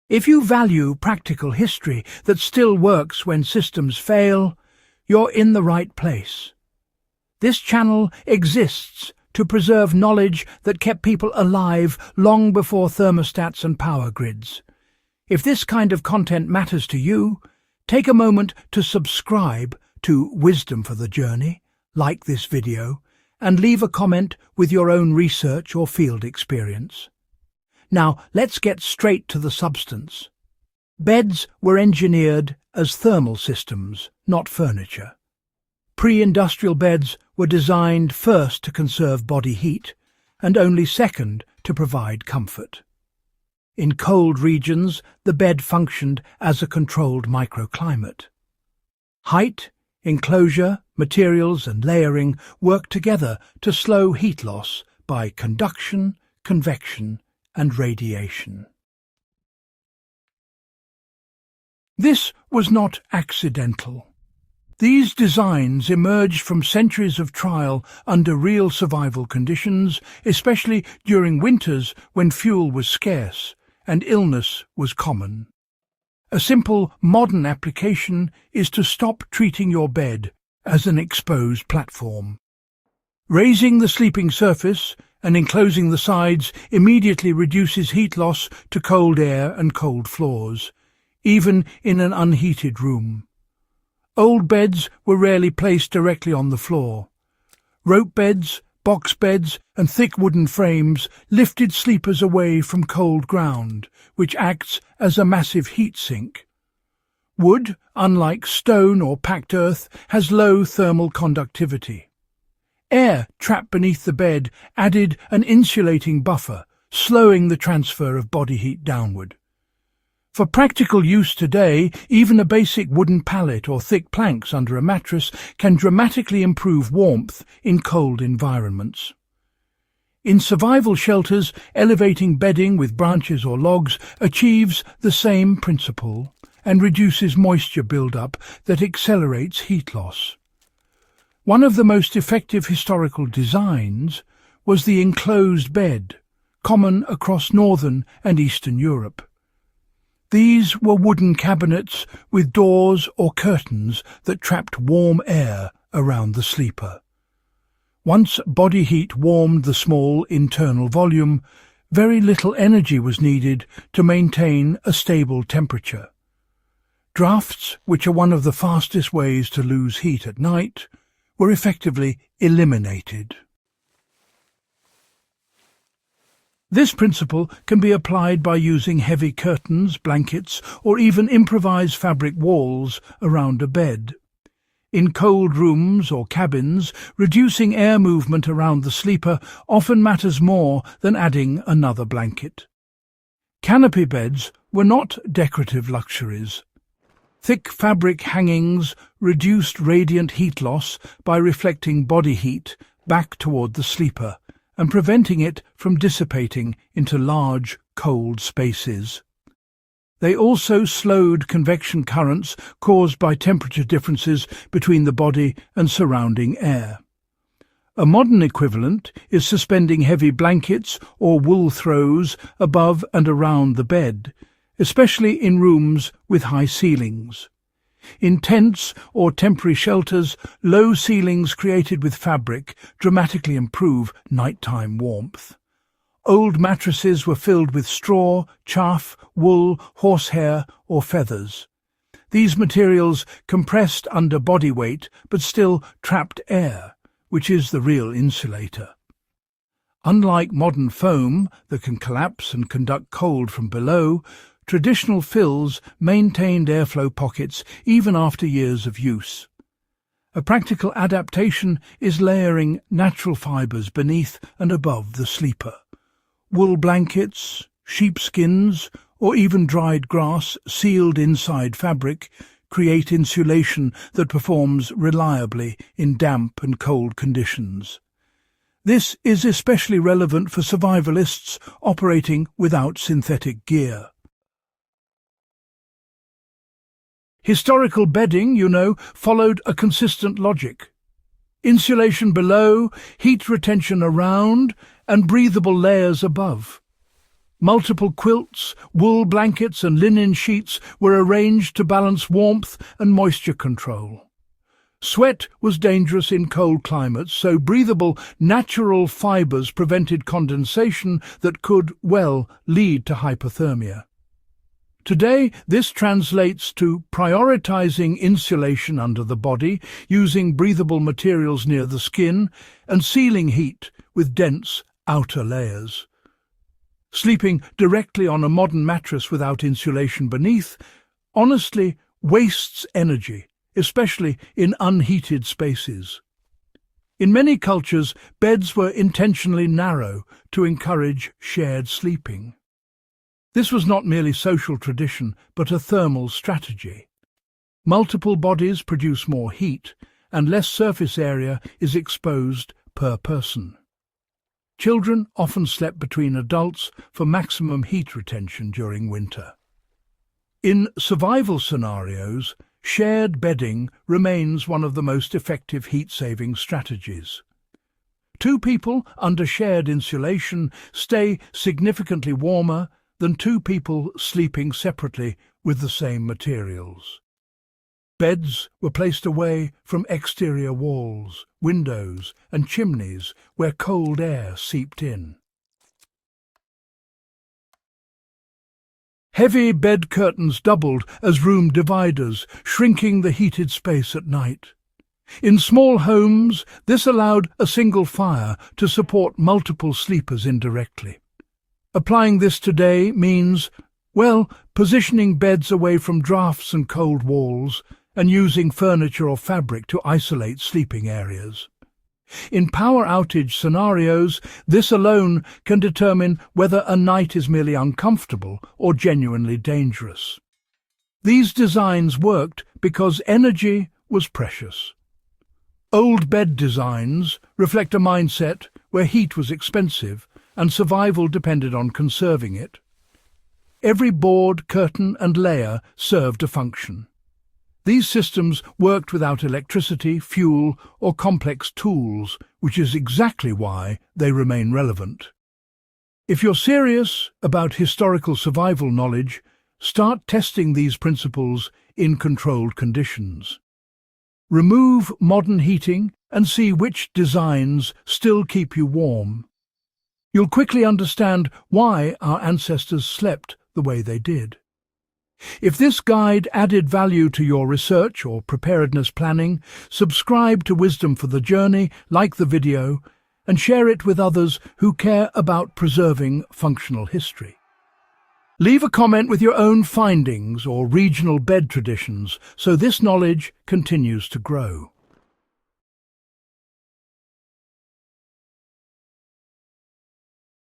If you value practical history that still works when systems fail, you're in the right place. This channel exists to preserve knowledge that kept people alive long before thermostats and power grids. If this kind of content matters to you, take a moment to subscribe to Wisdom for the Journey, like this video, and leave a comment with your own research or field experience. Now, let's get straight to the substance. Beds were engineered as thermal systems, not furniture. Pre-industrial beds were designed first to conserve body heat, and only second to provide comfort. In cold regions, the bed functioned as a controlled microclimate. Height, enclosure, materials and layering worked together to slow heat loss by conduction, convection, and radiation. This was not accidental. These designs emerged from centuries of trial under real survival conditions, especially during winters when fuel was scarce and illness was common. A simple modern application is to stop treating your bed as an exposed platform. Raising the sleeping surface and enclosing the sides immediately reduces heat loss to cold air and cold floors, even in an unheated room. Old beds were rarely placed directly on the floor. Rope beds, box beds, and thick wooden frames lifted sleepers away from cold ground, which acts as a massive heat sink. Wood, unlike stone or packed earth, has low thermal conductivity. Air trapped beneath the bed added an insulating buffer, slowing the transfer of body heat downward. For practical use today, even a basic wooden pallet or thick planks under a mattress can dramatically improve warmth in cold environments. In survival shelters, elevating bedding with branches or logs achieves the same principle and reduces moisture buildup that accelerates heat loss. One of the most effective historical designs was the enclosed bed, common across northern and eastern Europe. These were wooden cabinets with doors or curtains that trapped warm air around the sleeper. Once body heat warmed the small internal volume, very little energy was needed to maintain a stable temperature. Drafts, which are one of the fastest ways to lose heat at night, were effectively eliminated. This principle can be applied by using heavy curtains, blankets, or even improvised fabric walls around a bed. In cold rooms or cabins, reducing air movement around the sleeper often matters more than adding another blanket. Canopy beds were not decorative luxuries. Thick fabric hangings reduced radiant heat loss by reflecting body heat back toward the sleeper and preventing it from dissipating into large, cold spaces. They also slowed convection currents caused by temperature differences between the body and surrounding air. A modern equivalent is suspending heavy blankets or wool throws above and around the bed, especially in rooms with high ceilings. In tents or temporary shelters, low ceilings created with fabric dramatically improve nighttime warmth. Old mattresses were filled with straw, chaff, wool, horsehair, or feathers. These materials compressed under body weight but still trapped air, which is the real insulator. Unlike modern foam that can collapse and conduct cold from below, traditional fills maintained airflow pockets even after years of use. A practical adaptation is layering natural fibres beneath and above the sleeper. Wool blankets, sheepskins, or even dried grass sealed inside fabric create insulation that performs reliably in damp and cold conditions. This is especially relevant for survivalists operating without synthetic gear. Historical bedding, followed a consistent logic. Insulation below, heat retention around, and breathable layers above. Multiple quilts, wool blankets and linen sheets were arranged to balance warmth and moisture control. Sweat was dangerous in cold climates, so breathable natural fibers prevented condensation that could, well, lead to hypothermia. Today, this translates to prioritizing insulation under the body, using breathable materials near the skin, and sealing heat with dense outer layers. Sleeping directly on a modern mattress without insulation beneath, honestly, wastes energy, especially in unheated spaces. In many cultures, beds were intentionally narrow to encourage shared sleeping. This was not merely social tradition, but a thermal strategy. Multiple bodies produce more heat, and less surface area is exposed per person. Children often slept between adults for maximum heat retention during winter. In survival scenarios, shared bedding remains one of the most effective heat-saving strategies. Two people under shared insulation stay significantly warmer than two people sleeping separately with the same materials. Beds were placed away from exterior walls, windows, and chimneys where cold air seeped in. Heavy bed curtains doubled as room dividers, shrinking the heated space at night. In small homes, this allowed a single fire to support multiple sleepers indirectly. Applying this today means, well, positioning beds away from drafts and cold walls, and using furniture or fabric to isolate sleeping areas. In power outage scenarios, this alone can determine whether a night is merely uncomfortable or genuinely dangerous. These designs worked because energy was precious. Old bed designs reflect a mindset where heat was expensive and survival depended on conserving it. Every board, curtain and layer served a function. These systems worked without electricity, fuel or complex tools, which is exactly why they remain relevant. If you're serious about historical survival knowledge, start testing these principles in controlled conditions. Remove modern heating and see which designs still keep you warm. You'll quickly understand why our ancestors slept the way they did. If this guide added value to your research or preparedness planning, subscribe to Wisdom for the Journey, like the video, and share it with others who care about preserving functional history. Leave a comment with your own findings or regional bed traditions so this knowledge continues to grow.